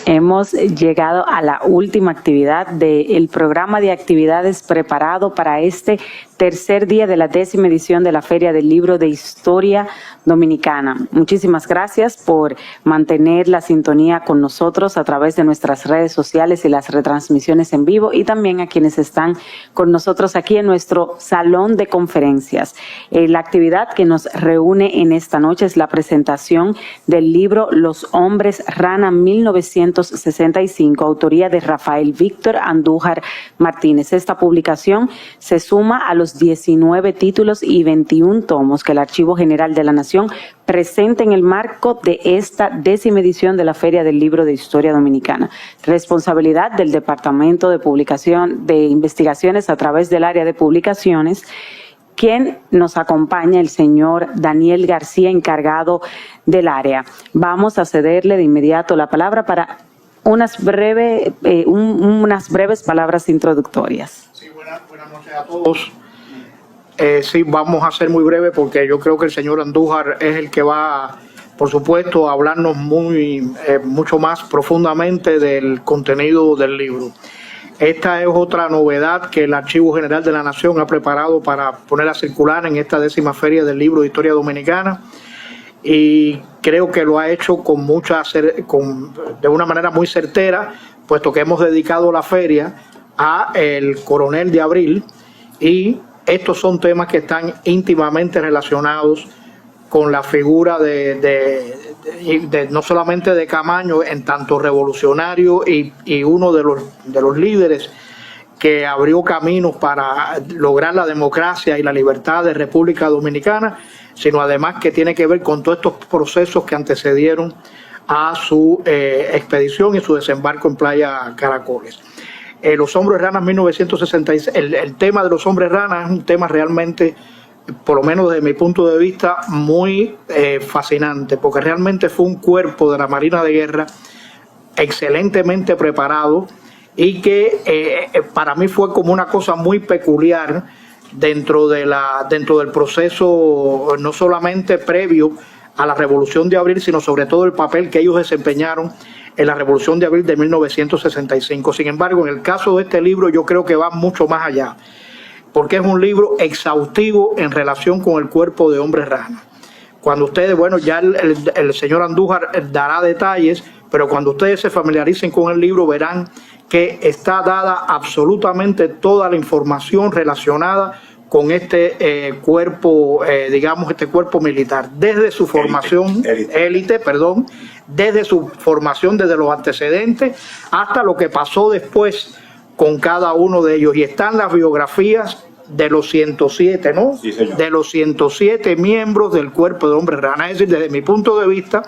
Hemos llegado a la última actividad del programa de actividades preparado para este tercer día de la 10ª edición de la Feria del Libro de Historia Dominicana. Muchísimas gracias por mantener la sintonía con nosotros a través de nuestras redes sociales y las retransmisiones en vivo, y también a quienes están con nosotros aquí en nuestro salón de conferencias. La actividad que nos reúne en esta noche es la presentación del libro Los Hombres Rana 1965, autoría de Rafael Víctor Andújar Martínez. Esta publicación se suma a los 19 títulos y 21 tomos que el Archivo General de la Nación presenta en el marco de esta 10ª edición de la Feria del Libro de Historia Dominicana. Responsabilidad del Departamento de Publicación de Investigaciones a través del área de publicaciones, quien nos acompaña, el señor Daniel García, encargado del área. Vamos a cederle de inmediato la palabra para unas breves palabras introductorias. Sí, buenas noches a todos. Sí, vamos a ser muy breve porque yo creo que el señor Andújar es el que va, por supuesto, a hablarnos mucho más profundamente del contenido del libro. Esta es otra novedad que el Archivo General de la Nación ha preparado para poner a circular en esta 10ª Feria del Libro de Historia Dominicana, y creo que lo ha hecho de una manera muy certera, puesto que hemos dedicado la feria a el Coronel de Abril, y estos son temas que están íntimamente relacionados con la figura no solamente de Camaño, en tanto revolucionario y uno de los líderes que abrió caminos para lograr la democracia y la libertad de República Dominicana, sino además que tiene que ver con todos estos procesos que antecedieron a su expedición y su desembarco en Playa Caracoles. Los Hombres Ranas 1966, el tema de los Hombres Ranas es un tema realmente, por lo menos desde mi punto de vista, muy fascinante, porque realmente fue un cuerpo de la Marina de Guerra excelentemente preparado, y que para mí fue como una cosa muy peculiar dentro del proceso, no solamente previo a la Revolución de Abril, sino sobre todo el papel que ellos desempeñaron en la Revolución de Abril de 1965. Sin embargo, en el caso de este libro yo creo que va mucho más allá, porque es un libro exhaustivo en relación con el cuerpo de Hombres Rana. Cuando ustedes, bueno, ya el señor Andújar dará detalles, pero cuando ustedes se familiaricen con el libro verán que está dada absolutamente toda la información relacionada con este cuerpo, este cuerpo militar, desde su formación, desde su formación, desde los antecedentes, hasta lo que pasó después con cada uno de ellos. Y están las biografías de los 107, ¿no? Sí, señor. De los 107 miembros del cuerpo de Hombres Rana. Es decir, desde mi punto de vista,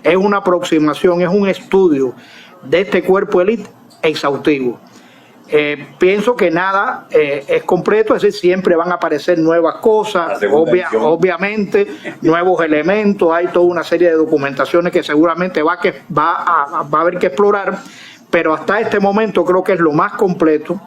es una aproximación, es un estudio de este cuerpo élite exhaustivo. Pienso que nada es completo, es decir, siempre van a aparecer nuevas cosas, obviamente, nuevos elementos, hay toda una serie de documentaciones que seguramente va a haber que explorar, pero hasta este momento creo que es lo más completo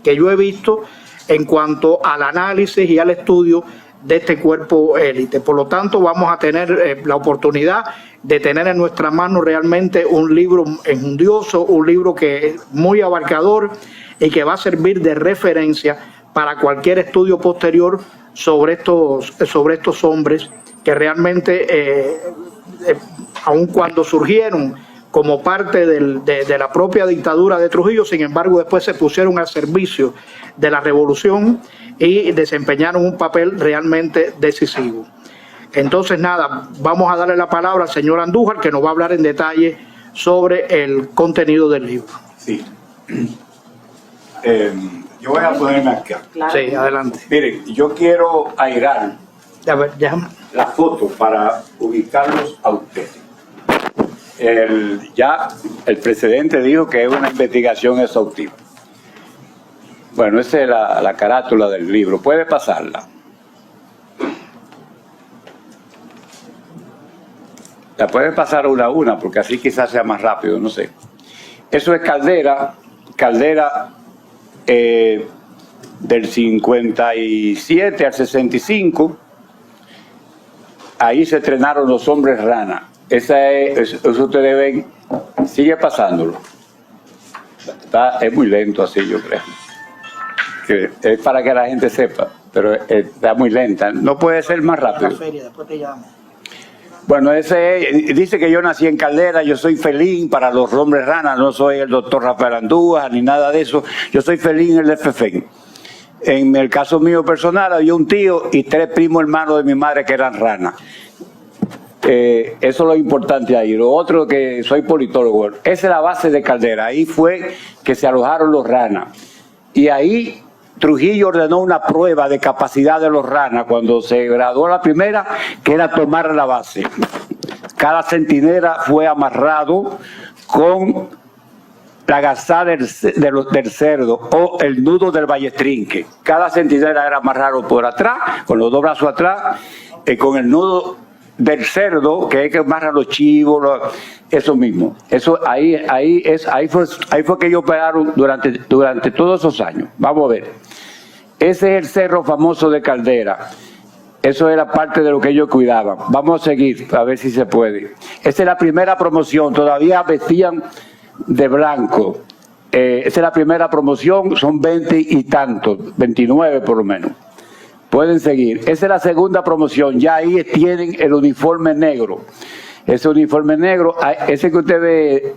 que yo he visto en cuanto al análisis y al estudio de este cuerpo élite. Por lo tanto, vamos a tener la oportunidad de tener en nuestras manos realmente un libro enjundioso, un libro que es muy abarcador y que va a servir de referencia para cualquier estudio posterior sobre estos hombres que realmente, aun cuando surgieron como parte de la propia dictadura de Trujillo, sin embargo después se pusieron al servicio de la revolución y desempeñaron un papel realmente decisivo. Entonces, nada, vamos a darle la palabra al señor Andújar, que nos va a hablar en detalle sobre el contenido del libro. Sí. Yo voy a ponerme acá. Claro. Sí, adelante. Miren, yo quiero airar la foto para ubicarlos a ustedes. El presidente dijo que es una investigación exhaustiva. Bueno, esa es la carátula del libro. ¿Puede pasarla? La pueden pasar una a una, porque así quizás sea más rápido, no sé. Eso es Caldera del 57 al 65. Ahí se estrenaron Los Hombres Rana. Eso ustedes ven, sigue pasándolo. Es muy lento así, yo creo. Es para que la gente sepa, pero está muy lenta. No puede ser más rápido. Bueno, dice que yo nací en Caldera, yo soy felín para los hombres ranas, no soy el doctor Rafael Andújar ni nada de eso, yo soy felín en el FFN. En el caso mío personal, había un tío y 3 primos hermanos de mi madre que eran ranas. Eso es lo importante ahí. Lo otro, que soy politólogo. Esa es la base de Caldera. Ahí fue que se alojaron los ranas. Y ahí Trujillo ordenó una prueba de capacidad de los ranas cuando se graduó la primera, que era tomar la base. Cada centinela fue amarrado con la gaza del cerdo o el nudo del ballestrinque. Cada centinela era amarrado por atrás, con los 2 brazos atrás, con el nudo del cerdo, que es que amarran los chivos, eso mismo. Eso ahí fue que ellos operaron durante todos esos años. Vamos a ver. Ese es el cerro famoso de Caldera. Eso era parte de lo que ellos cuidaban. Vamos a seguir, a ver si se puede. Esa es la primera promoción. Todavía vestían de blanco. Esa es la primera promoción. Son 20 y tantos, 29 por lo menos. Pueden seguir. Esa es la segunda promoción. Ya ahí tienen el uniforme negro. Ese uniforme negro, ese que usted ve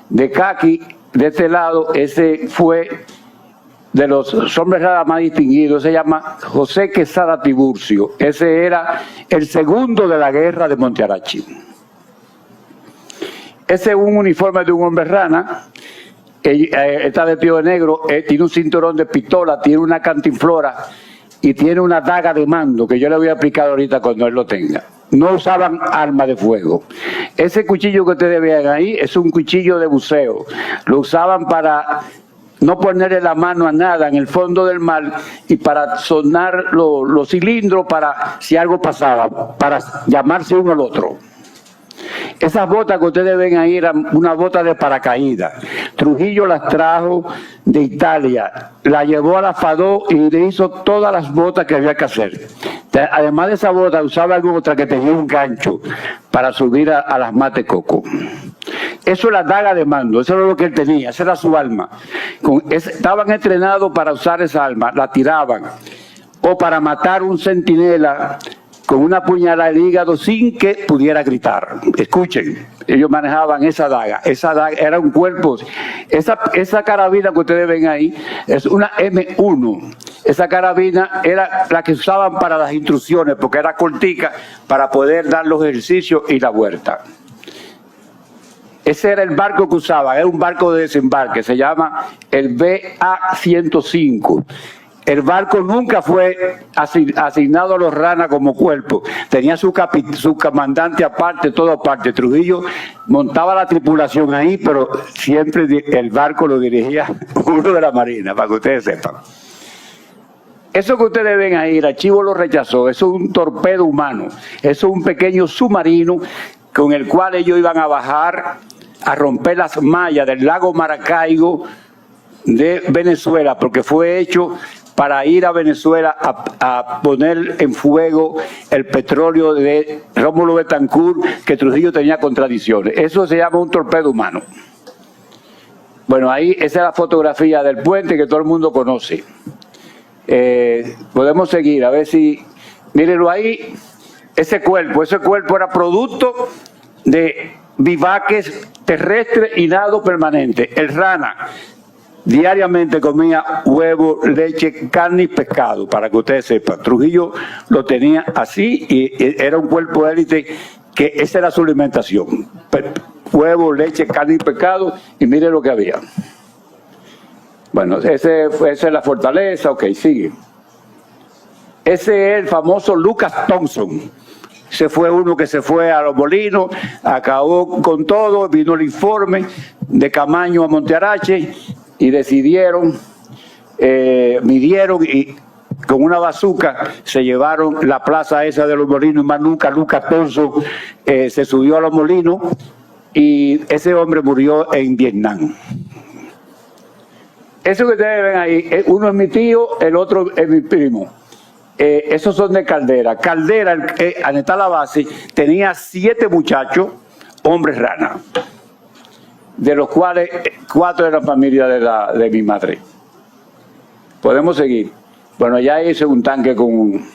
de caqui, de este lado, ese fue de los hombres raras más distinguidos. Se llama José Quesada Tiburcio. Ese era el segundo de la guerra de Montearachi. Ese es un uniforme de un hombre rana. Está vestido de negro, tiene un cinturón de pistola, tiene una cantinflora y tiene una daga de mando que yo le voy a explicar ahorita cuando él lo tenga. No usaban armas de fuego. Ese cuchillo que ustedes vean ahí es un cuchillo de buceo. Lo usaban para no ponerle la mano a nada en el fondo del mar y para sonar los cilindros para si algo pasaba, para llamarse uno al otro. Esas botas que ustedes ven ahí eran una bota de paracaídas. Trujillo las trajo de Italia, la llevó a la FADO y le hizo todas las botas que había que hacer. Además de esa bota, usaba alguna otra que tenía un gancho para subir a las mate coco. Eso es la daga de mando, eso era lo que él tenía, esa era su alma. Estaban entrenados para usar esa alma, la tiraban. O para matar un centinela con una puñalada al hígado sin que pudiera gritar. Escuchen, ellos manejaban esa daga era un cuerpo. Esa carabina que ustedes ven ahí es una M1. Esa carabina era la que usaban para las instrucciones, porque era cortica para poder dar los ejercicios y la vuelta. Ese era el barco que usaban, era un barco de desembarque, se llama el BA-105. El barco nunca fue asignado a los ranas como cuerpo. Tenía su comandante aparte, todo aparte. Trujillo montaba la tripulación ahí, pero siempre el barco lo dirigía uno de la Marina, para que ustedes sepan. Eso que ustedes ven ahí, el archivo lo rechazó. Eso es un torpedo humano. Eso es un pequeño submarino con el cual ellos iban a bajar a romper las mallas del lago Maracaibo de Venezuela, porque fue hecho para ir a Venezuela a poner en fuego el petróleo de Rómulo Betancourt, que Trujillo tenía contradicciones. Eso se llama un torpedo humano. Bueno, ahí esa es la fotografía del puente que todo el mundo conoce. Podemos seguir, a ver si... Mírenlo ahí, ese cuerpo era producto de vivaques terrestres y nado permanente. El rana diariamente comía huevo, leche, carne y pescado, para que ustedes sepan. Trujillo lo tenía así y era un cuerpo élite que esa era su alimentación. Huevo, leche, carne y pescado, y miren lo que había. Bueno, esa es la fortaleza. Ok, sigue. Ese es el famoso Lucas Thompson. Ese fue uno que se fue a Los Molinos, acabó con todo, vino el informe de Camaño a Montearache y decidieron, midieron y con una bazuca se llevaron la plaza esa de Los Molinos y más nunca Lucas Thompson se subió a Los Molinos y ese hombre murió en Vietnam. Eso que ustedes ven ahí, uno es mi tío, el otro es mi primo. Esos son de Caldera. Caldera, al estar la base, tenía 7 muchachos, hombres rana, de los cuales 4 eran familia de mi madre. Podemos seguir. Bueno, ya hice un tanque con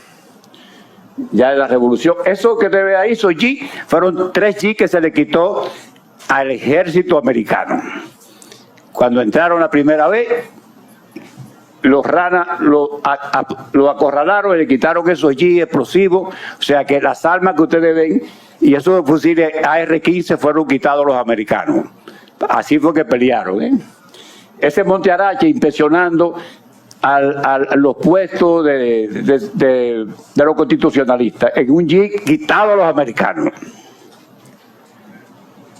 ya de la revolución. Eso que te ve ahí, esos Jeep, fueron 3 Jeep que se le quitó al ejército americano. Cuando entraron la primera vez, los ranas lo acorralaron y le quitaron esos Jeep explosivos. O sea que las armas que ustedes ven y esos fusiles AR-15 fueron quitados a los americanos. Así fue que pelearon, ¿eh? Ese Monte Arache impresionando a los puestos de los constitucionalistas, en un Jeep quitado a los americanos.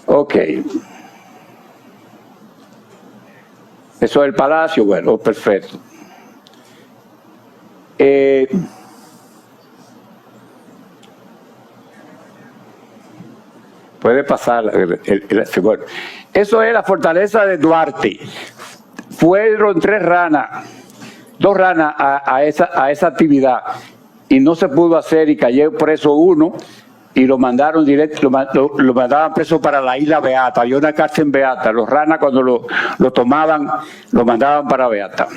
Ok. Eso es el palacio, bueno, perfecto. Puede pasar. Bueno. Eso es la fortaleza de Duarte. Fueron 2 ranas a esa actividad y no se pudo hacer y cayó preso uno y lo mandaron directo, lo mandaban preso para la isla Beata. Había una cárcel en Beata. Los ranas cuando lo tomaban, lo mandaban para Beata.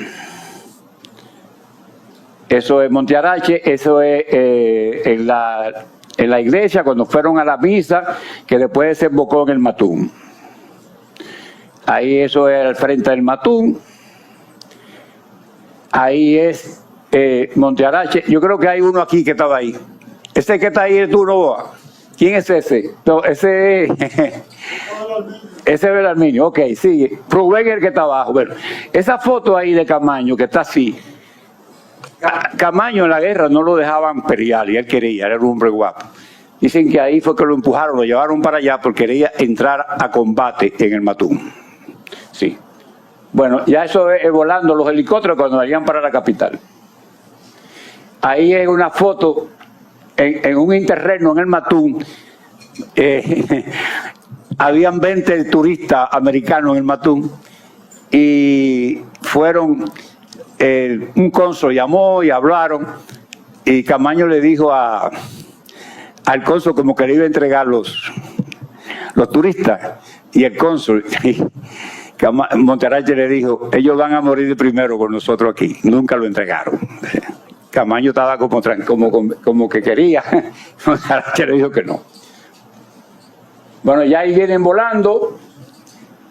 Eso es Monte Arache, eso es en la iglesia cuando fueron a la misa, que después desembocó en el Matún. Ahí eso es al frente del Matún. Ahí es Monte Arache. Yo creo que hay uno aquí que estaba ahí. Ese que está ahí es tú, Novoa. ¿Quién es ese? No, ese es Belarminio. Ok, sigue. Rubén es el que está abajo. Bueno, esa foto ahí de Camaño que está así. Camaño en la guerra no lo dejaban pelear y él quería, era un hombre guapo. Dicen que ahí fue que lo empujaron, lo llevaron para allá porque quería entrar a combate en el Matún. Sí. Bueno, ya eso es volando los helicópteros cuando vayan para la capital. Ahí es una foto en un interreno en el Matún. Habían 20 turistas americanos en el Matún y fueron, un cónsul llamó y hablaron y Camaño le dijo al cónsul como que le iba a entregar los turistas y el cónsul Monte Arache le dijo, ellos van a morir primero con nosotros aquí. Nunca lo entregaron. Camaño estaba como que quería. Monte Arache le dijo que no. Bueno, ya ahí vienen volando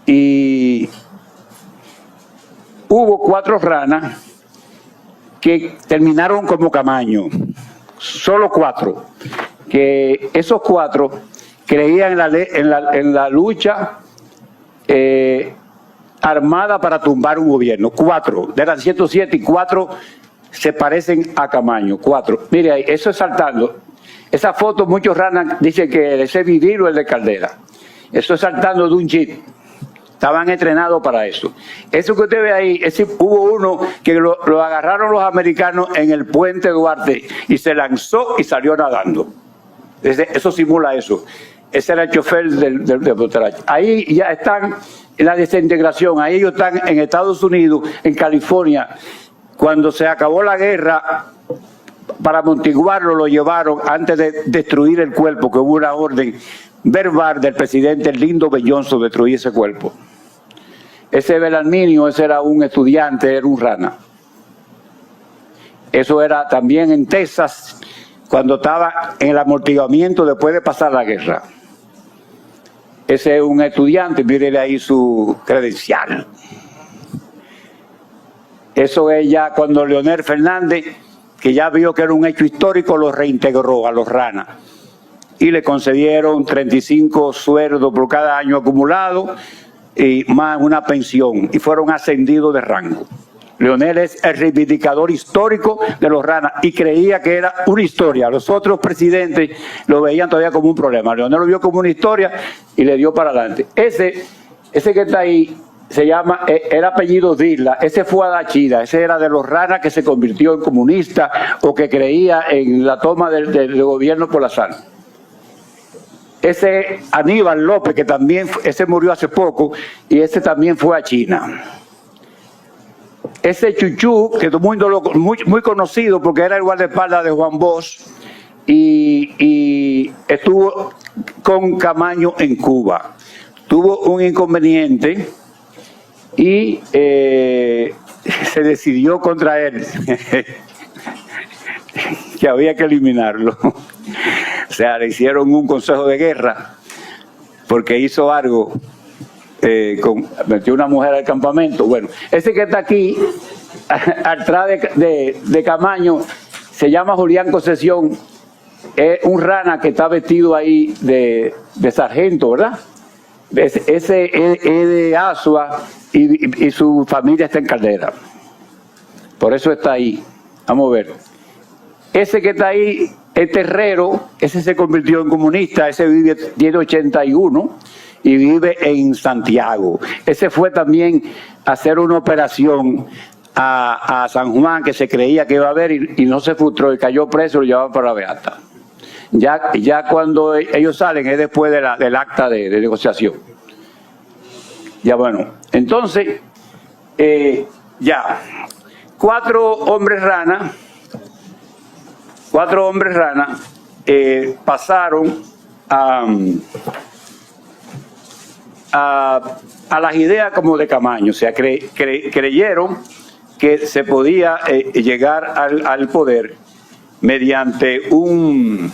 y hubo 4 ranas que terminaron como Camaño. Solo 4. Que esos 4 creían en la lucha armada para tumbar un gobierno. 4, eran 107 y 4 se parecen a Camaño. 4. Mire ahí, eso es saltando. Esa foto, muchos ranas dicen que ese vidrio es de Caldera. Eso es saltando de un jeep. Estaban entrenados para eso. Eso que usted ve ahí, hubo uno que lo agarraron los americanos en el puente Duarte y se lanzó y salió nadando. Eso simula eso. Ese era el chofer de Monte Arache. Ahí ya están en la desintegración. Ahí ellos están en Estados Unidos, en California. Cuando se acabó la guerra, para amortiguarlo lo llevaron antes de destruir el cuerpo, que hubo una orden verbal del presidente Lyndon B. Johnson de destruir ese cuerpo. Ese Belarminio, ese era un estudiante, era un rana. Eso era también en Texas, cuando estaba en el amortiguamiento después de pasar la guerra. Ese es un estudiante, mírele ahí su credencial. Eso es ya cuando Leonel Fernández, que ya vio que era un hecho histórico, lo reintegró a los ranas. Y le concedieron 35 sueldos por cada año acumulado y más una pensión. Y fueron ascendidos de rango. Leonel es el reivindicador histórico de los ranas y creía que era una historia. Los otros presidentes lo veían todavía como un problema. Leonel lo vio como una historia y le dio para adelante. Ese que está ahí se llama, era apellido Disla. Ese fue Adachida. Ese era de los ranas que se convirtió en comunista o que creía en la toma del gobierno por la sal. Ese Aníbal López, que también, ese murió hace poco y ese también fue a China. Ese Chuchú, que todo el mundo muy conocido porque era el guardaespaldas de Juan Bosch, y estuvo con Camaño en Cuba. Tuvo un inconveniente y se decidió contra él, que había que eliminarlo. O sea, le hicieron un consejo de guerra porque hizo algo, metió una mujer al campamento. Bueno, ese que está aquí, atrás de Camaño, se llama Julián Concesión. Es un rana que está vestido ahí de sargento, ¿verdad? Ese es de Asua y su familia está en Caldera. Por eso está ahí. Vamos a ver. Ese que está ahí es Terrero, ese se convirtió en comunista, ese tiene 81 y vive en Santiago. Ese fue también a hacer una operación a San Juan que se creía que iba a haber y no se frustró y cayó preso y lo llevaban para la Beata. Ya cuando ellos salen es después del acta de negociación. Ya bueno, entonces, ya, cuatro hombres rana pasaron a las ideas como de Camaño, o sea, creyeron que se podía llegar al poder mediante una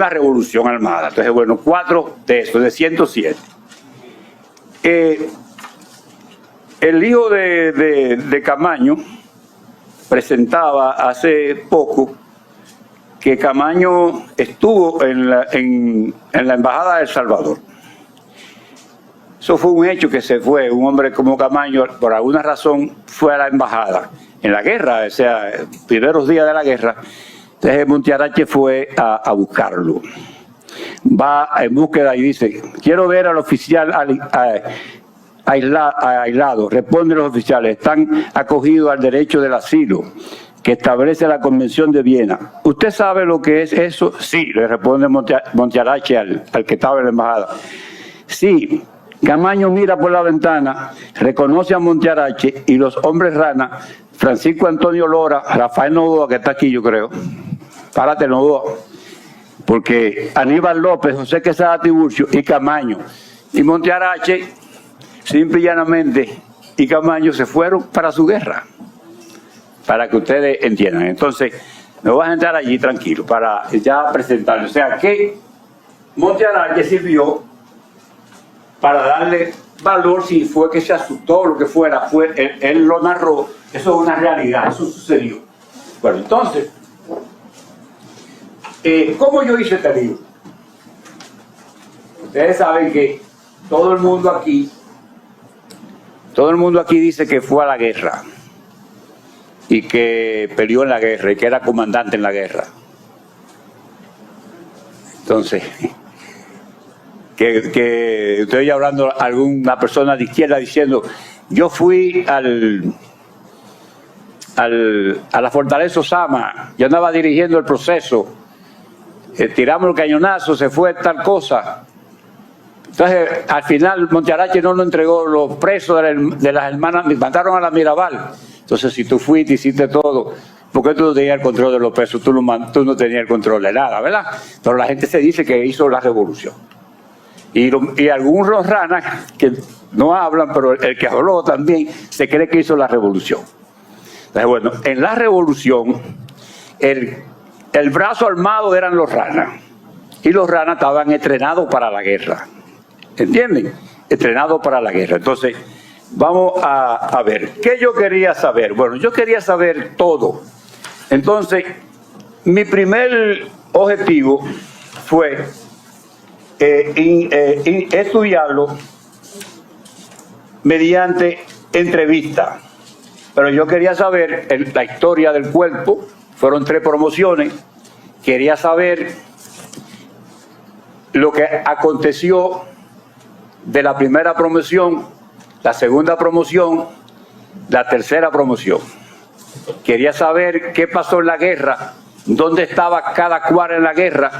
revolución armada. Entonces, bueno, 4 de esos, de 107. El hijo de Camaño presentaba hace poco que Camaño estuvo en la Embajada de El Salvador. Eso fue un hecho que se fue. Un hombre como Camaño, por alguna razón, fue a la embajada en la guerra, o sea, primeros días de la guerra. Entonces Montearache fue a buscarlo. Va en búsqueda y dice: quiero ver al oficial aislado. Responden los oficiales: están acogidos al derecho del asilo que establece la Convención de Viena. ¿Usted sabe lo que es eso? Sí, le responde Montearache al que estaba en la embajada. Sí. Camaño mira por la ventana, reconoce a Montearache y los hombres rana, Francisco Antonio Lora, Rafael Novoa, que está aquí yo creo, párate Novoa, porque Aníbal López, José Quesada Tiburcio y Camaño y Montearache, simple y llanamente, y Camaño se fueron para su guerra, para que ustedes entiendan. Entonces, me voy a sentar allí tranquilo para ya presentarle. O sea, que Montearache sirvió para darle valor, si fue que se asustó o lo que fuera, él lo narró, eso es una realidad, eso sucedió. Bueno, entonces, ¿cómo yo hice este libro? Ustedes saben que todo el mundo aquí dice que fue a la guerra y que peleó en la guerra y que era comandante en la guerra. Entonces, que estoy hablando a alguna persona de izquierda diciendo: yo fui a la fortaleza Osama, yo andaba dirigiendo el proceso, tiramos el cañonazo, se fue tal cosa. Entonces, al final, Montearache no nos entregó los presos de las hermanas, mataron a la Mirabal. Entonces, si tú fuiste, hiciste todo, ¿por qué tú no tenías el control de los presos? Tú no tenías el control de nada, ¿verdad? Pero la gente se dice que hizo la revolución. Y algunos ranas que no hablan, pero el que habló también, se cree que hizo la revolución. Entonces, bueno, en la revolución, el brazo armado eran los ranas. Y los ranas estaban entrenados para la guerra. ¿Entienden? Entrenados para la guerra. Entonces, vamos a ver. ¿Qué yo quería saber? Bueno, yo quería saber todo. Entonces, mi primer objetivo fue estudiarlo mediante entrevista. Pero yo quería saber la historia del cuerpo. Fueron 3 promociones. Quería saber lo que aconteció de la primera promoción, la segunda promoción, la tercera promoción. Quería saber qué pasó en la guerra, dónde estaba cada cual en la guerra,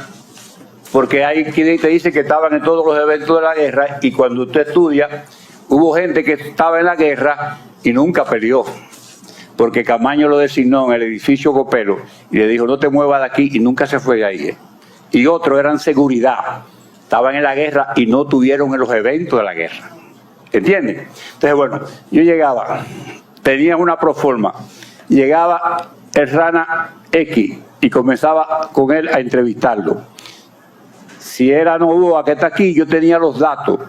porque hay quien te dice que estaban en todos los eventos de la guerra, y cuando usted estudia, hubo gente que estaba en la guerra y nunca peleó. porque Camaño lo designó en el edificio Copelo y le dijo, no te muevas de aquí, y nunca se fue de ahí. Y otros eran seguridad, estaban en la guerra y no tuvieron en los eventos de la guerra. ¿Entienden? Entonces, bueno, yo llegaba, tenía una proforma, llegaba el Rana X y comenzaba con él a entrevistarlo. Si era Novoa que está aquí, yo tenía los datos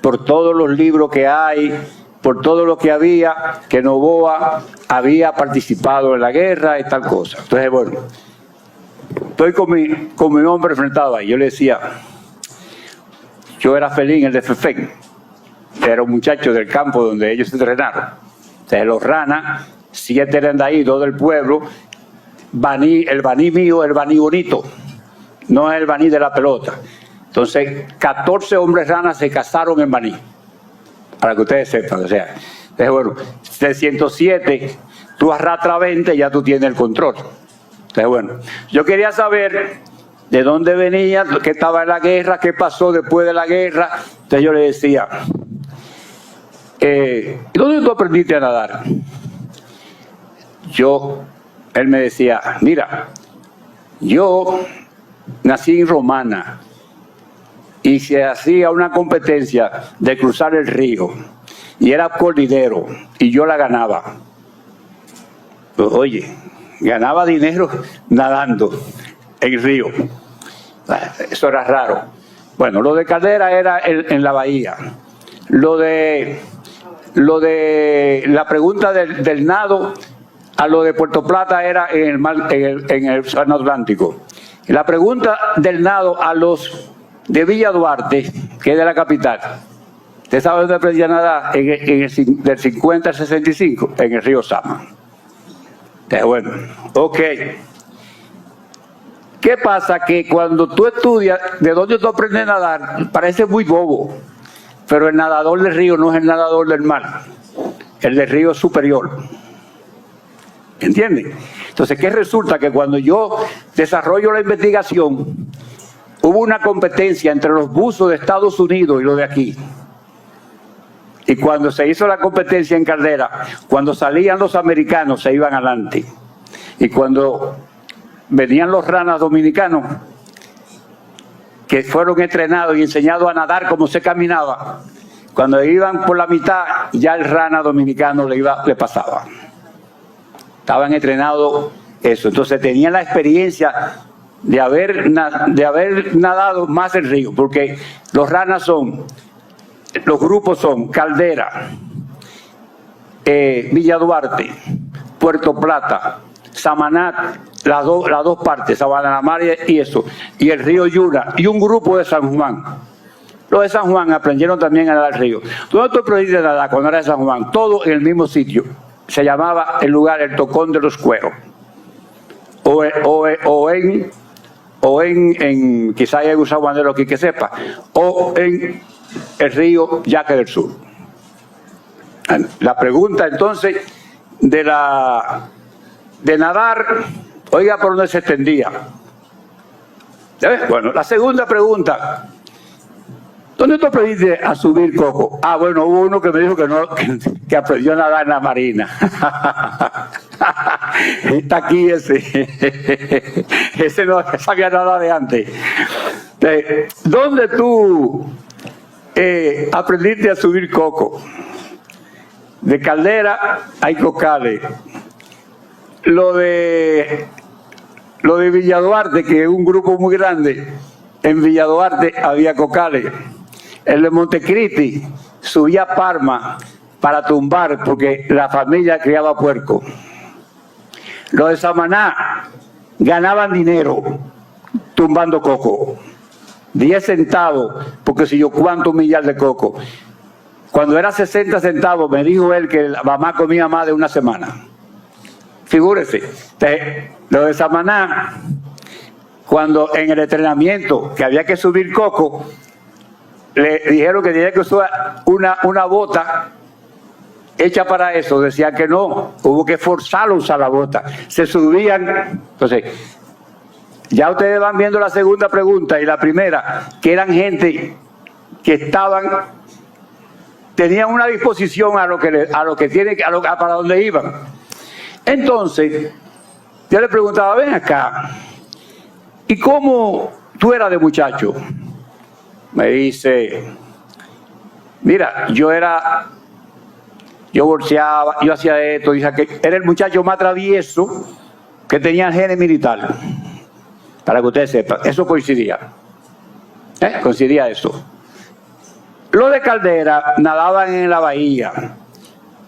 por todos los libros que hay, por todo lo que había, que Novoa había participado en la guerra y tal cosa. Entonces, bueno, estoy con mi hombre enfrentado ahí. Yo le decía, yo era feliz en el de FEFEN, era un muchacho del campo donde ellos se entrenaron. Entonces, los Ranas, 7 eran de ahí, 2 del pueblo. El Baní mío, el Baní bonito, no es el Baní de la pelota. Entonces, 14 hombres Ranas se casaron en Baní, para que ustedes sepan. O sea, entonces, bueno, de 107, tú arrastras 20 y ya tú tienes el control. Entonces, bueno, yo quería saber de dónde venía, qué estaba en la guerra, qué pasó después de la guerra. Entonces yo le decía, ¿dónde tú aprendiste a nadar? Él me decía, mira, yo nací en Romana y se hacía una competencia de cruzar el río y era cordillero y yo la ganaba. Oye, ganaba dinero nadando en el río. Eso era raro. Bueno, lo de Caldera era en la bahía. Lo de la pregunta del nado a lo de Puerto Plata era en el Océano Atlántico. La pregunta del nado a los de Villa Duarte, que es de la capital. ¿Usted sabe dónde aprendí a nadar? Del 50 al 65, en el río Sama. Bueno, ok. ¿Qué pasa? Que cuando tú estudias de dónde tú aprendes a nadar, parece muy bobo. Pero el nadador del río no es el nadador del mar. El del río es superior. ¿Entienden? Entonces, ¿qué resulta? Que cuando yo desarrollo la investigación, hubo una competencia entre los buzos de Estados Unidos y los de aquí. Y cuando se hizo la competencia en Caldera, cuando salían los americanos se iban adelante. Y cuando venían los Ranas dominicanos, que fueron entrenados y enseñados a nadar como se caminaba, cuando iban por la mitad, ya el Rana dominicano le pasaba. Estaban entrenados eso. Entonces tenían la experiencia de haber nadado más el río, porque los Ranas los grupos son Caldera, Villa Duarte, Puerto Plata, Samaná, las dos partes, Sabana la Mar y eso, y el río Yura, y un grupo de San Juan. Los de San Juan aprendieron también a nadar el río. ¿Dónde tú aprendiste a nadar cuando era de San Juan? Todo en el mismo sitio. Se llamaba el lugar el Tocón de los Cueros. Quizá haya usado bandero aquí que sepa, o en el río Yaque del Sur. La pregunta entonces de nadar, oiga por dónde se extendía. Bueno, la segunda pregunta, ¿dónde tú aprendiste a subir coco? Ah, bueno, hubo uno que me dijo que aprendió a nadar en la marina. Está aquí ese no sabía nada de antes. ¿Dónde tú aprendiste a subir coco? De Caldera hay cocales. Lo de Villa Duarte, que es un grupo muy grande, en Villa Duarte había cocales. El de Montecristi subía a Parma para tumbar, porque la familia criaba puerco. Los de Samaná ganaban dinero tumbando coco. 10 centavos, porque si yo cuánto millar de coco. Cuando era 60 centavos, me dijo él que la mamá comía más de una semana. Figúrese. Los de Samaná, cuando en el entrenamiento que había que subir coco, le dijeron que tenía que usar una bota hecha para eso. Decían que no, hubo que forzarlo a usar la bota. Se subían. Entonces, ya ustedes van viendo la segunda pregunta y la primera, que eran gente que tenían una disposición a lo que tienen, para donde iban. Entonces, yo le preguntaba, ven acá, ¿y cómo tú eras de muchacho? Me dice, mira, yo bolseaba, yo hacía esto, dice que era el muchacho más travieso que tenía el genes militar. Para que ustedes sepan, eso coincidía. Coincidía eso. Los de Caldera nadaban en la bahía,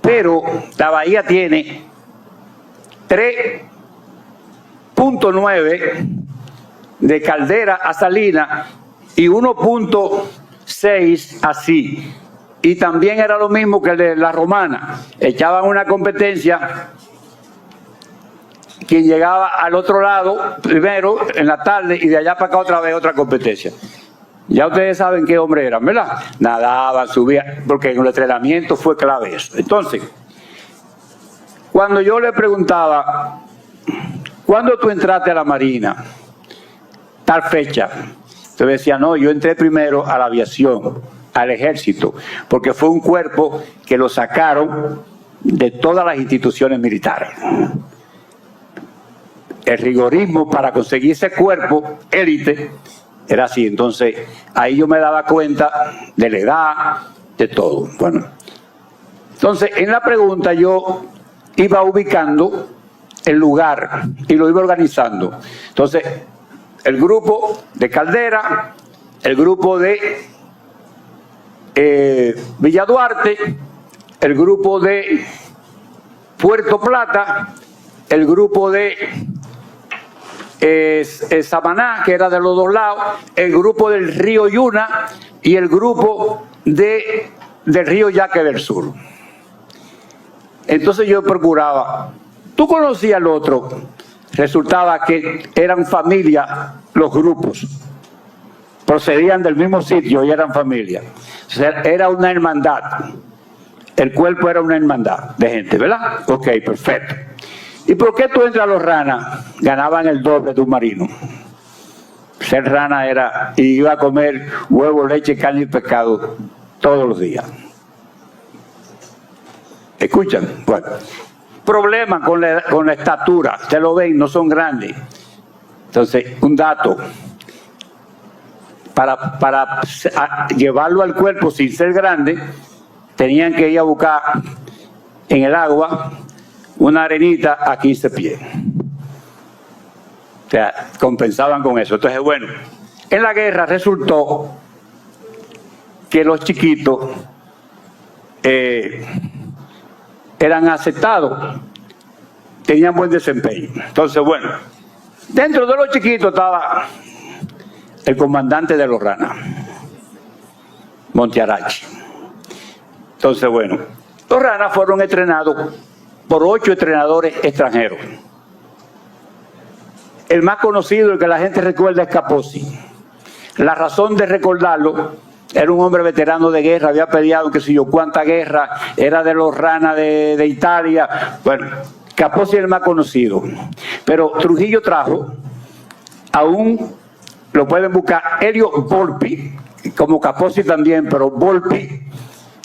pero la bahía tiene 3.9 de Caldera a Salinas y 1.6 así. Y también era lo mismo que el de La Romana. Echaban una competencia, quien llegaba al otro lado primero en la tarde y de allá para acá otra vez otra competencia. Ya ustedes saben qué hombre eran, ¿verdad? Nadaban, subían, porque en el entrenamiento fue clave eso. Entonces, cuando yo le preguntaba, ¿cuándo tú entraste a la Marina? Tal fecha. Entonces decía, no, yo entré primero a la aviación, al ejército, porque fue un cuerpo que lo sacaron de todas las instituciones militares. El rigorismo para conseguir ese cuerpo élite era así. Entonces ahí yo me daba cuenta de la edad, de todo. Bueno, entonces en la pregunta yo iba ubicando el lugar y lo iba organizando. Entonces el grupo de Caldera, el grupo de Villa Duarte, el grupo de Puerto Plata, el grupo de Samaná, que era de los dos lados, el grupo del río Yuna y el grupo del río Yaque del Sur. Entonces yo procuraba, tú conocías al otro, resultaba que eran familia los grupos, procedían del mismo sitio y eran familia. O sea, era una hermandad, el cuerpo era una hermandad de gente, ¿verdad? Ok, perfecto. ¿Y por qué tú entras a los ranas? Ganaban el doble de un marino. Ser rana era, y iba a comer huevo, leche, carne y pescado todos los días. ¿Escuchan? Bueno, problema con la estatura, ustedes lo ven, no son grandes. Entonces, un dato, para llevarlo al cuerpo sin ser grande, tenían que ir a buscar en el agua una arenita a 15 pies. O sea, compensaban con eso. Entonces, bueno, en la guerra resultó que los chiquitos eran aceptados, tenían buen desempeño. Entonces, bueno, dentro de los chiquitos estaba el comandante de los ranas, Montearachi. Entonces, bueno, los ranas fueron entrenados por 8 entrenadores extranjeros. El más conocido, el que la gente recuerda, es Capozzi. La razón de recordarlo, era un hombre veterano de guerra, había peleado qué sé yo cuánta guerra, era de los ranas de Italia. Bueno, Capozzi es el más conocido. Pero Trujillo trajo a lo pueden buscar, Elio Volpi, como Capozzi también, pero Volpi,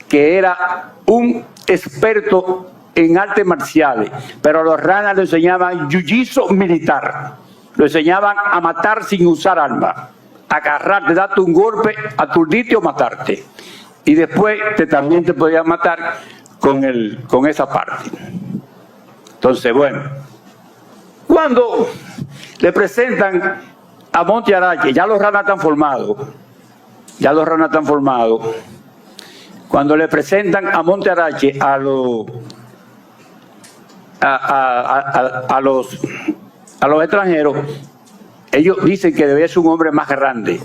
que era un experto en artes marciales, pero a los ranas le enseñaban jiu-jitsu militar, lo enseñaban a matar sin usar armas, agarrarte, darte un golpe, aturdirte o matarte, y después también te podían matar con esa parte. Entonces, bueno, cuando le presentan a Montearachi, ya los ranas están formados, cuando le presentan a Montearachi a los extranjeros, ellos dicen que debe ser un hombre más grande.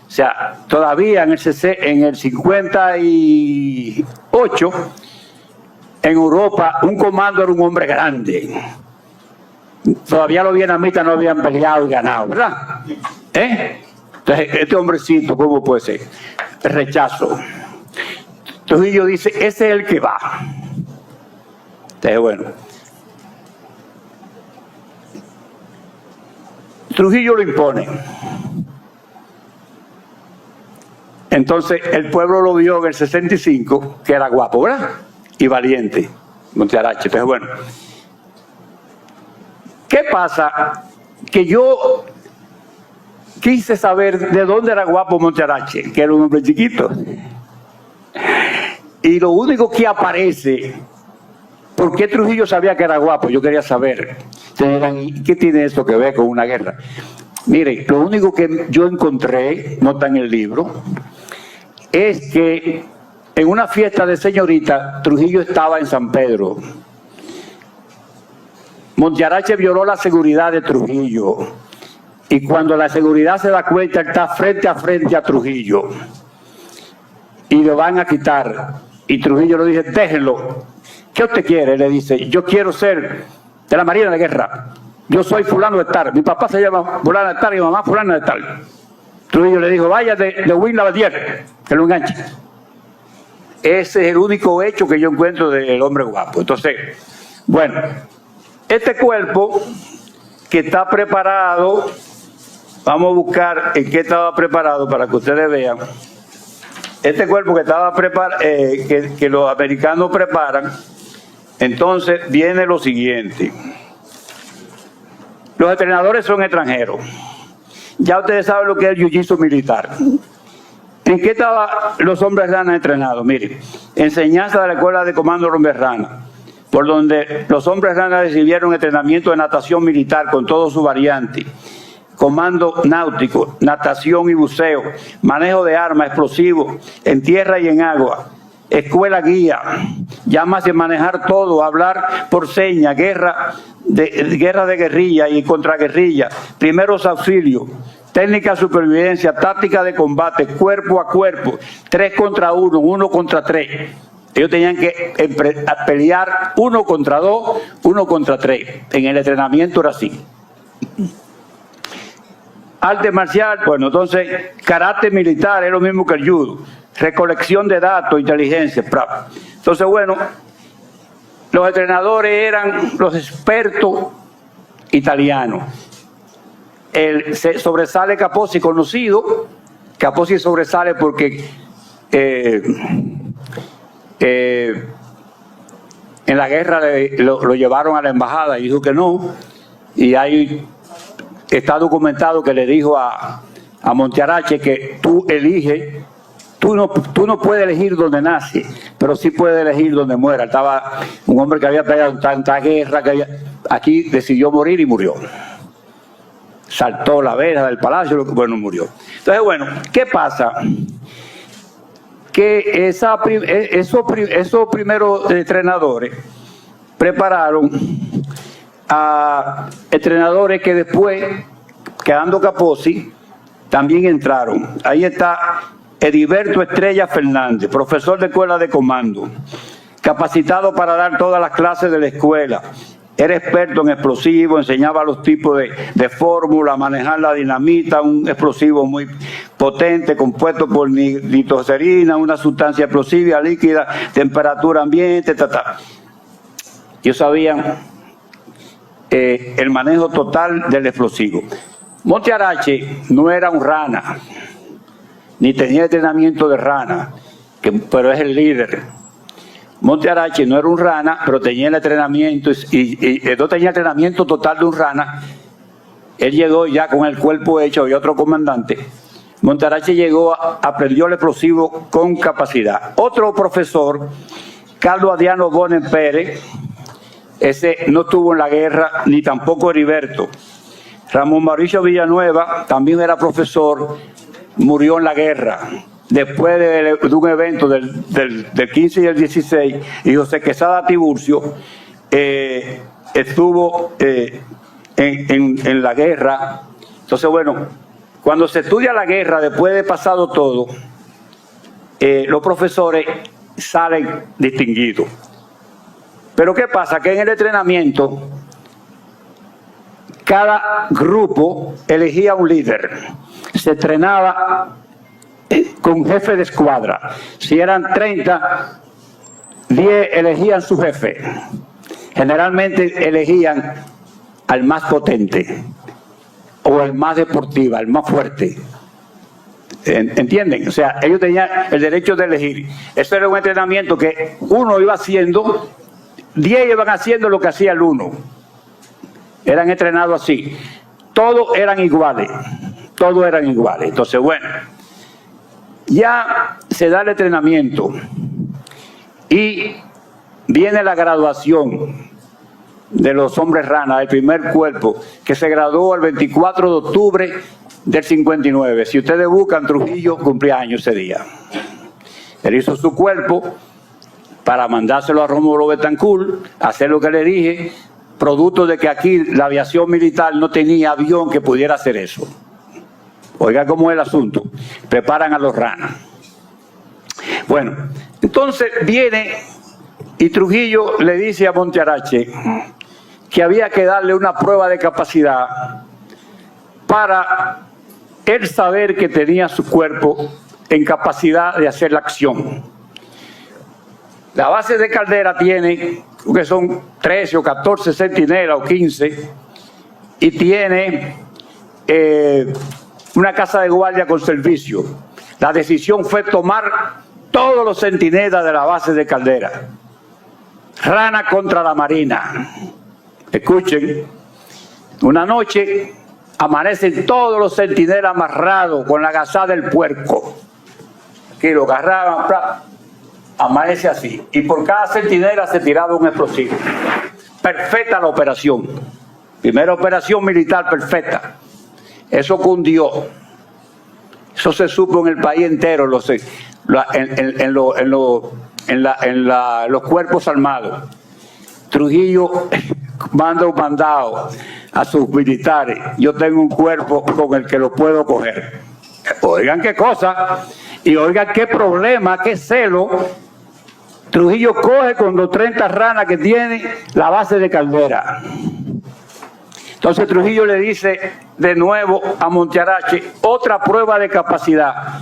O sea, todavía en el 58, en Europa, un comando era un hombre grande. Todavía los vietnamitas no habían peleado y ganado, ¿verdad? Entonces, este hombrecito, ¿cómo puede ser? Rechazo. Trujillo dice, ese es el que va. Entonces, bueno. Trujillo lo impone. Entonces el pueblo lo vio en el 65, que era guapo, ¿verdad? Y valiente, Montearachi. Entonces, bueno, ¿Qué pasa? Que yo quise saber de dónde era Guapo Montearache, que era un hombre chiquito. Y lo único que aparece, ¿por qué Trujillo sabía que era guapo? Yo quería saber. ¿Y qué tiene eso que ver con una guerra? Mire, lo único que yo encontré, no está en el libro, es que en una fiesta de señorita, Trujillo estaba en San Pedro. Montearache violó la seguridad de Trujillo. Y cuando la seguridad se da cuenta, está frente a frente a Trujillo. Y lo van a quitar. Y Trujillo le dice, déjenlo. ¿Qué usted quiere? Le dice, yo quiero ser de la Marina de Guerra. Yo soy fulano de tal. Mi papá se llama fulano de tal y mi mamá fulano de tal. Trujillo le dijo, vaya de Will Lavadier, que lo enganche. Ese es el único hecho que yo encuentro del hombre guapo. Entonces, bueno, este cuerpo que está preparado, vamos a buscar en qué estaba preparado para que ustedes vean. Este cuerpo que estaba preparado, que los americanos preparan, entonces viene lo siguiente. Los entrenadores son extranjeros. Ya ustedes saben lo que es el jiu-jitsu militar. ¿En qué estaban los hombres rana entrenados? Miren, enseñanza de la Escuela de Comando Hombres Rana, por donde los hombres rana recibieron entrenamiento de natación militar con todas sus variantes. Comando náutico, natación y buceo, manejo de armas, explosivos, en tierra y en agua, escuela guía, llamas de manejar todo, hablar por señas, guerra de guerrilla y contraguerrilla, primeros auxilios, técnica de supervivencia, táctica de combate, cuerpo a cuerpo, 3 contra 1, 1 contra 3. Ellos tenían que pelear 1 contra 2, 1 contra 3. En el entrenamiento era así. Arte marcial, bueno, entonces, karate militar es lo mismo que el judo. Recolección de datos, inteligencia, entonces, bueno, los entrenadores eran los expertos italianos. Se sobresale Capozzi, conocido. Capozzi sobresale porque en la guerra lo llevaron a la embajada y dijo que no. Y ahí está documentado que le dijo a Montearache que tú eliges, tú no puedes elegir donde nace, pero sí puedes elegir donde muera. Estaba un hombre que había peleado tanta guerra, aquí decidió morir y murió. Saltó la verja del palacio, bueno, murió. Entonces, bueno, ¿qué pasa? Que esos primeros entrenadores prepararon a entrenadores que después, quedando Capozzi, también entraron. Ahí está Heriberto Estrella Fernández, profesor de escuela de comando, capacitado para dar todas las clases de la escuela. Era experto en explosivos, enseñaba los tipos de fórmula, manejar la dinamita, un explosivo muy potente, compuesto por nitroglicerina, una sustancia explosiva líquida, temperatura ambiente, Ellos sabían el manejo total del explosivo. Montearache no era un rana, ni tenía entrenamiento de rana, pero es el líder. Montearache no era un rana, pero tenía el entrenamiento y no tenía el entrenamiento total de un rana. Él llegó ya con el cuerpo hecho y otro comandante. Montearache llegó, aprendió el explosivo con capacidad. Otro profesor, Carlos Adriano Bonet Pérez, ese no estuvo en la guerra, ni tampoco Heriberto. Ramón Mauricio Villanueva también era profesor, murió en la guerra. Después de un evento del 15 y el 16, y José Quesada Tiburcio estuvo en la guerra. Entonces, bueno, cuando se estudia la guerra, después de pasado todo, los profesores salen distinguidos. Pero ¿qué pasa? Que en el entrenamiento, cada grupo elegía un líder. Se entrenaba con jefe de escuadra. Si eran 30, 10 elegían su jefe. Generalmente elegían al más potente o el más deportivo, el más fuerte. ¿Entienden? O sea, ellos tenían el derecho de elegir. Eso era un entrenamiento que uno iba haciendo, 10 iban haciendo lo que hacía el uno. eran entrenados así. Todos eran iguales. Todos eran iguales. Entonces, bueno, ya se da el entrenamiento y viene la graduación de los hombres rana, el primer cuerpo, que se graduó el 24 de octubre del 59. Si ustedes buscan, Trujillo cumplía años ese día. Él hizo su cuerpo para mandárselo a Rómulo Betancourt, hacer lo que le dije, producto de que aquí la aviación militar no tenía avión que pudiera hacer eso. Oiga cómo es el asunto. Preparan a los ranas. Bueno, entonces viene y Trujillo le dice a Montearache que había que darle una prueba de capacidad para él saber que tenía su cuerpo en capacidad de hacer la acción. La base de Caldera tiene, que son 13 o 14 centinelas o 15, y tiene una casa de guardia con servicio. La decisión fue tomar todos los centinelas de la base de Caldera. Rana contra la Marina. Escuchen, una noche amanecen todos los centinelas amarrados con la gasada del puerco. Aquí lo agarraban, amanece así. Y por cada centinela se tiraba un explosivo. Perfecta la operación. Primera operación militar perfecta. Eso cundió. Eso se supo en el país entero, los cuerpos armados. Trujillo manda un mandado a sus militares. Yo tengo un cuerpo con el que lo puedo coger. Oigan qué cosa, y oigan qué problema, qué celo. Trujillo coge con los 30 ranas que tiene la base de Caldera. Entonces Trujillo le dice de nuevo a Montearache, otra prueba de capacidad.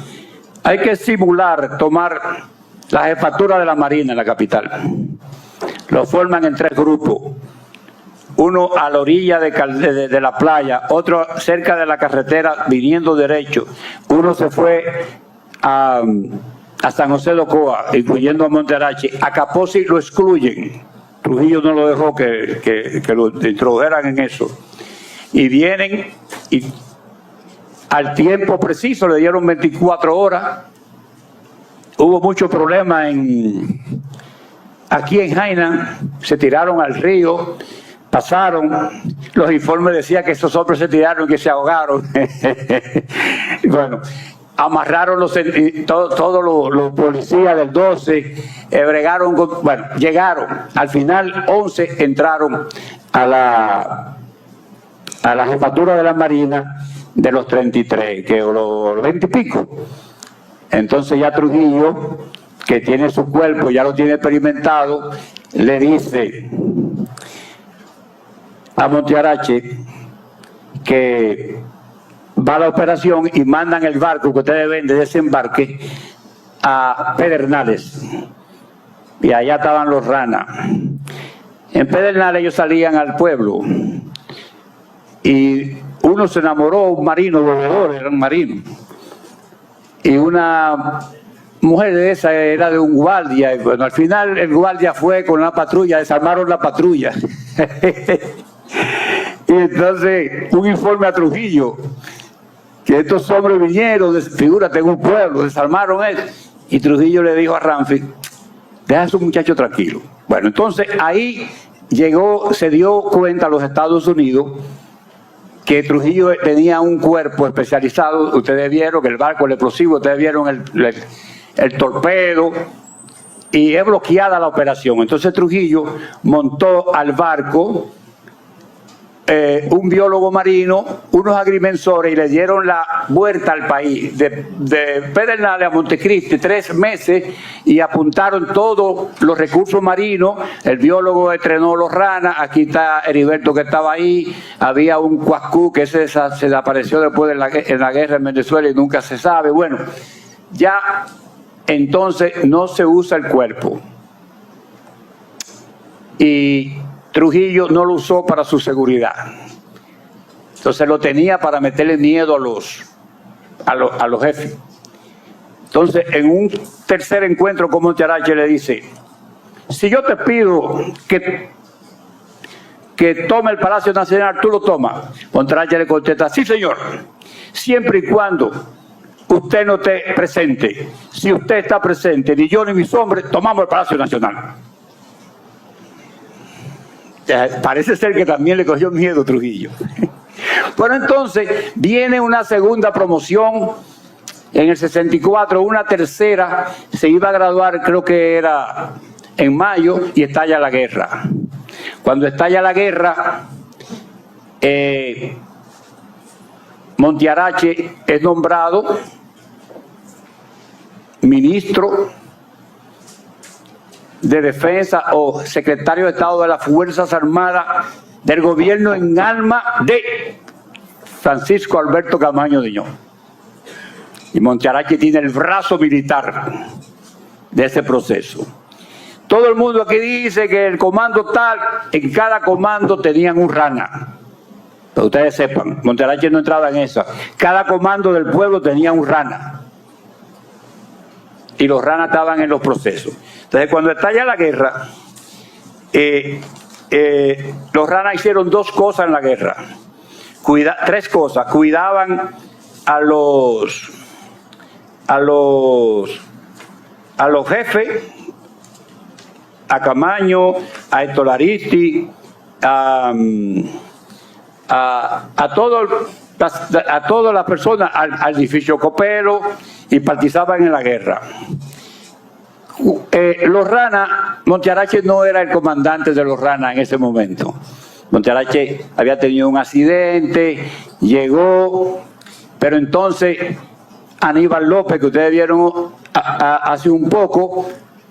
Hay que simular, tomar la jefatura de la Marina en la capital. Lo forman en 3 grupos. Uno a la orilla de la playa, otro cerca de la carretera viniendo derecho. Uno se fue a San José de Ocoa, incluyendo a Montearache. A Capozzi lo excluyen. Trujillo no lo dejó que lo introdujeran en eso. Y vienen y al tiempo preciso le dieron 24 horas. Hubo muchos problemas aquí en Jaina, se tiraron al río, pasaron, los informes decían que esos hombres se tiraron y que se ahogaron. Bueno, amarraron todos los policías del 12, bregaron, bueno, llegaron, al final 11 entraron a la jefatura de la Marina de los 33, que los 20 y pico. Entonces ya Trujillo, que tiene su cuerpo, ya lo tiene experimentado, le dice a Montearache que va a la operación y mandan el barco que ustedes ven de desembarque a Pedernales. Y allá estaban los ranas. En Pedernales ellos salían al pueblo y uno se enamoró, un marino, bebedor, era un marino. Y una mujer de esa era de un guardia. Y bueno, al final el guardia fue con una patrulla, desarmaron la patrulla. Y entonces un informe a Trujillo, que estos hombres vinieron, figúrate, en un pueblo, desarmaron eso. Y Trujillo le dijo a Ramfi, deja a esos muchachos tranquilos. Bueno, entonces ahí se dio cuenta a los Estados Unidos que Trujillo tenía un cuerpo especializado. Ustedes vieron que el barco, el explosivo, ustedes vieron el torpedo, y es bloqueada la operación. Entonces Trujillo montó al barco un biólogo marino, unos agrimensores, y le dieron la vuelta al país, de Pedernales a Montecristi, 3 meses, y apuntaron todos los recursos marinos. El biólogo entrenó los ranas, aquí está Heriberto que estaba ahí, había un cuascú que se desapareció después en la guerra en Venezuela y nunca se sabe. Bueno, ya entonces no se usa el cuerpo. Y Trujillo no lo usó para su seguridad. Entonces lo tenía para meterle miedo a los jefes. Entonces, en un tercer encuentro con Montearache le dice, si yo te pido que que tome el Palacio Nacional, tú lo tomas. Montearache le contesta, sí señor, siempre y cuando usted no esté presente. Si usted está presente, ni yo ni mis hombres tomamos el Palacio Nacional. Parece ser que también le cogió miedo Trujillo. Bueno, entonces viene una segunda promoción en el 64, una tercera, se iba a graduar, creo que era en mayo, y estalla la guerra. Cuando estalla la guerra, Montearache es nombrado ministro de Defensa o secretario de Estado de las Fuerzas Armadas del gobierno en alma de Francisco Alberto Camaño Diñón. Y Montearache tiene el brazo militar de ese proceso. Todo el mundo aquí dice que el comando tal, en cada comando tenían un rana. Pero ustedes sepan, Montearache no entraba en esa. Cada comando del pueblo tenía un rana. Y los ranas estaban en los procesos. Entonces, cuando estalla la guerra, los ranas hicieron dos cosas en la guerra. Tres cosas. Cuidaban a los jefes, a Camaño, a Héctor Aristi, a todas las personas, al edificio Copelo, y participaban en la guerra. Los ranas, Montearache no era el comandante de los ranas en ese momento. Montearache había tenido un accidente, llegó, pero entonces Aníbal López, que ustedes vieron hace un poco,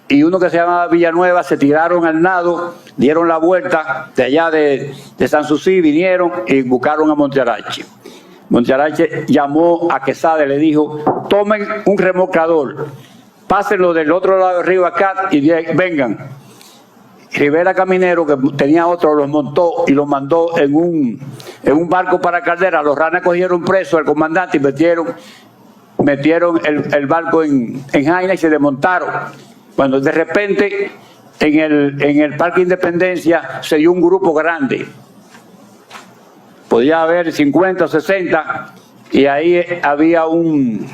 y uno que se llamaba Villanueva, se tiraron al nado, dieron la vuelta de allá de Sanssouci, vinieron y buscaron a Montearache. Montearache llamó a Quesada y le dijo, tomen un remolcador, pásenlo del otro lado del río acá y vengan. Rivera Caminero, que tenía otro, los montó y los mandó en un barco para Caldera. Los ranas cogieron preso al comandante y metieron el barco en Jaina y se desmontaron. Cuando de repente en el Parque Independencia se dio un grupo grande. Podía haber 50 o 60, y ahí había un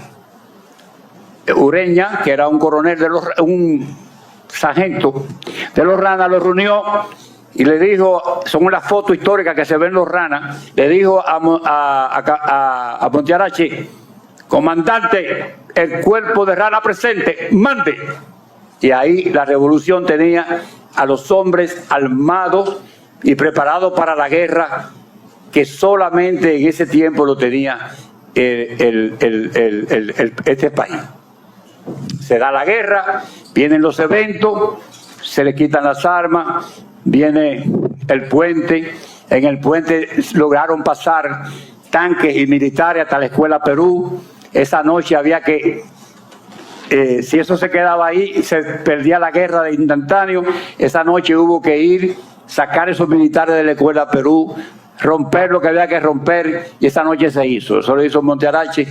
Ureña, que era un coronel un sargento de los ranas, lo reunió y le dijo, son las fotos históricas que se ven los ranas, le dijo a Montearache, comandante, el cuerpo de rana presente, mande. Y ahí la revolución tenía a los hombres armados y preparados para la guerra, que solamente en ese tiempo lo tenía este país. Se da la guerra, vienen los eventos, se le quitan las armas, viene el puente. En el puente lograron pasar tanques y militares hasta la Escuela Perú. Esa noche había que, si eso se quedaba ahí, se perdía la guerra de instantáneo. Esa noche hubo que ir, sacar esos militares de la Escuela Perú, romper lo que había que romper, y esa noche se hizo. Eso lo hizo Montearache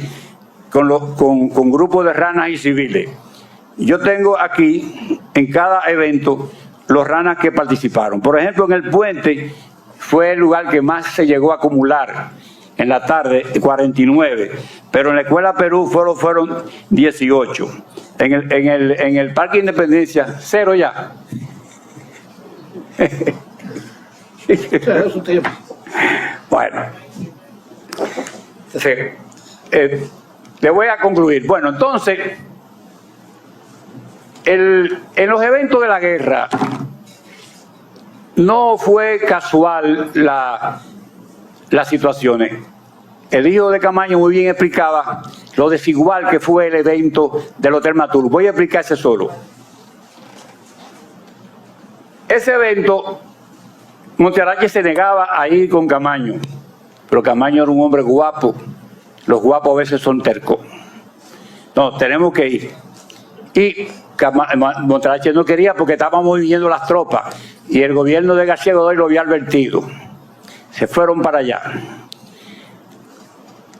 con grupos de ranas y civiles. Yo tengo aquí, en cada evento, los ranas que participaron. Por ejemplo, en el puente fue el lugar que más se llegó a acumular en la tarde, 49, pero en la Escuela Perú fueron 18. En el Parque Independencia, 0 ya. Bueno, sí, le voy a concluir. Bueno, entonces, en los eventos de la guerra, no fue casual las situaciones. El hijo de Camaño muy bien explicaba lo desigual que fue el evento del Hotel Matur. Voy a explicar ese solo. Ese evento, Montearache se negaba a ir con Camaño, pero Camaño era un hombre guapo. Los guapos a veces son tercos. No, tenemos que ir. Y Montearache no quería porque estábamos viniendo las tropas y el gobierno de García Godoy lo había advertido. Se fueron para allá.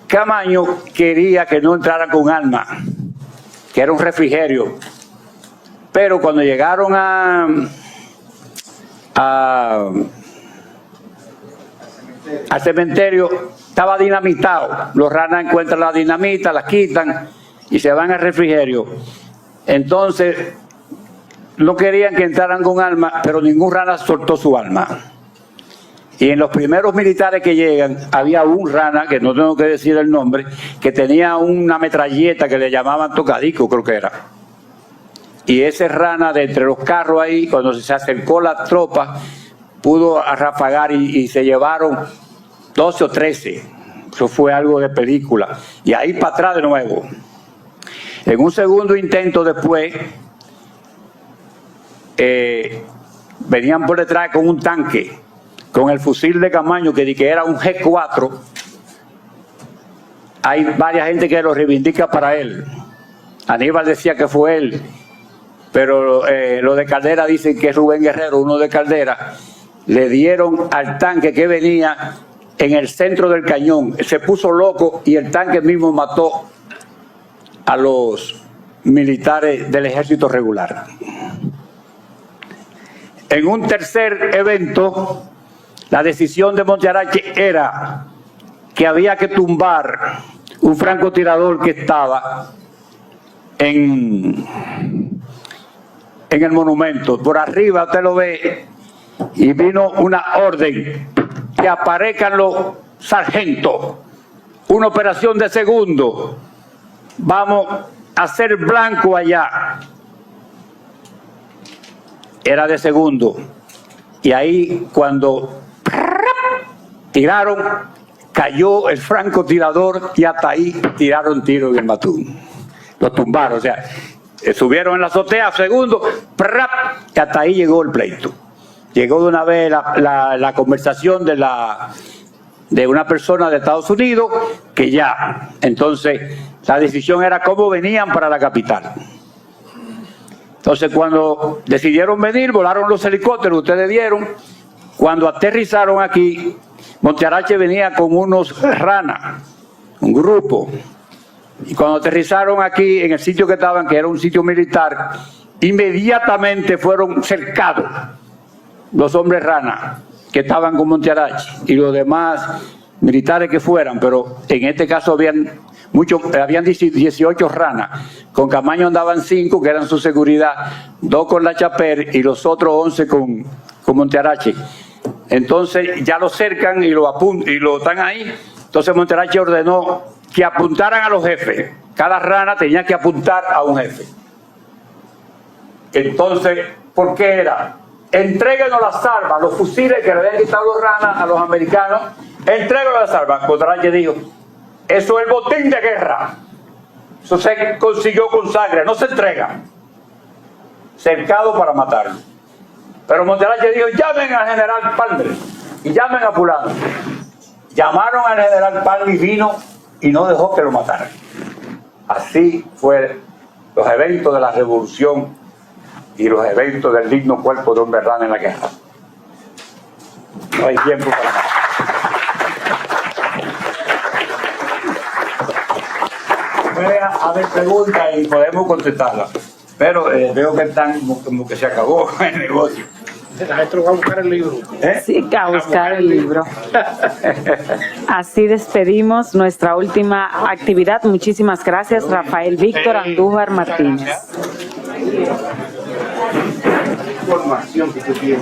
Camaño quería que no entraran con armas, que era un refrigerio. Pero cuando llegaron a al cementerio, estaba dinamitado. Los ranas encuentran la dinamita, la quitan y se van al refrigerio. Entonces, no querían que entraran con armas, pero ningún rana soltó su arma. Y en los primeros militares que llegan, había un rana, que no tengo que decir el nombre, que tenía una metralleta que le llamaban tocadico, creo que era. Y ese rana, de entre los carros ahí, cuando se acercó la tropa, pudo arrafagar y se llevaron 12 o 13. Eso fue algo de película. Y ahí para atrás de nuevo. En un segundo intento después, venían por detrás con un tanque, con el fusil de Camaño, que era un G4. Hay varias gente que lo reivindica para él. Aníbal decía que fue él, pero los de Caldera dicen que es Rubén Guerrero, uno de Caldera. Le dieron al tanque que venía en el centro del cañón. Se puso loco y el tanque mismo mató a los militares del ejército regular. En un tercer evento, la decisión de Montearache era que había que tumbar un francotirador que estaba en el monumento. Por arriba usted lo ve y vino una orden que aparezcan los sargentos. Una operación de segundo. Vamos a hacer blanco allá. Era de segundo. Y ahí cuando tiraron, cayó el francotirador y hasta ahí tiraron tiro en el matún. Lo tumbaron, o sea, subieron en la azotea, segundo, y hasta ahí llegó el pleito. Llegó de una vez la conversación de una persona de Estados Unidos que ya, entonces la decisión era cómo venían para la capital. Entonces cuando decidieron venir, volaron los helicópteros, ustedes vieron. Cuando aterrizaron aquí, Montearache venía con unos ranas, un grupo. Y cuando aterrizaron aquí en el sitio que estaban, que era un sitio militar, inmediatamente fueron cercados los hombres ranas que estaban con Montearache y los demás militares que fueran, pero en este caso habían 18 ranas. Con Camaño andaban 5, que eran su seguridad, 2 con la Chaper y los otros 11 con Montearache. Entonces ya lo cercan y lo están ahí. Entonces Montearache ordenó que apuntaran a los jefes. Cada rana tenía que apuntar a un jefe. Entonces, ¿por qué era? Entréguenos las armas, los fusiles que le habían quitado los ranas a los americanos. Entréguenos las armas. Montearache dijo: eso es el botín de guerra. Eso se consiguió con sangre, no se entrega. Cercado para matarlo. Pero Montearache dijo: llamen al general Palmer y llamen a fulano. Llamaron al general Palmer y vino y no dejó que lo mataran. Así fue los eventos de la revolución y los eventos del digno cuerpo de hombre rana en la guerra. No hay tiempo para más. Puede haber preguntas y podemos contestarlas, pero veo que están como que se acabó el negocio. La maestro va a buscar el libro. Sí, a buscar el libro. Así despedimos nuestra última actividad. Muchísimas gracias, Rafael Víctor Andújar Martínez. Información que tú tienes.